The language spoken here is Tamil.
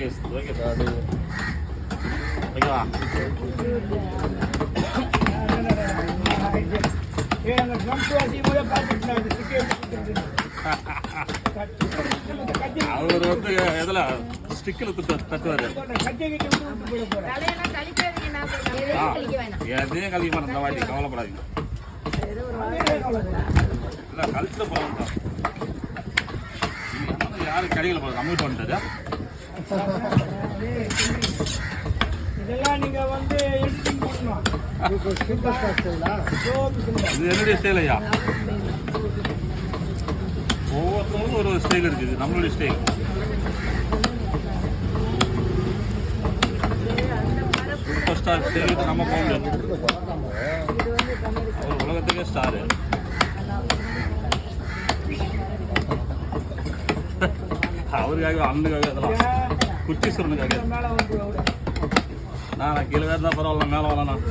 ஓகே ஓகே சார் ஓகேவா அவர் வந்து எதில் ஸ்டிக்கில் தட்டுவார் எதையும் கழிக்க மாட்டேன் இந்த வாட்டி கவலைப்படாதீங்க இல்லை கழிச்சுட்டு போகலாம் தான் யாரும் கடையில் போகிறது நம்மகிட்ட வந்துட்டாரு இதெல்லாம் நீங்க வந்து எடிட்டிங் பண்ணணும் இது என்னுடைய ஸ்டைல் ஐயா ஒவ்வொருத்தவங்களும் ஒரு ஸ்டைல் இருக்குது நம்மளுடைய ஸ்டைல் சூப்பர் ஸ்டார் ஸ்டைலுக்கு நம்ம போக முடியாது அவர் உலகத்துக்கே ஸ்டாரு அவருக்காக அண்ணனுக்காக அதெல்லாம் குச்சீஸ்வரனுக்காக நான் கீழே இருந்தால் பரவாயில்ல மேலே வரலாம்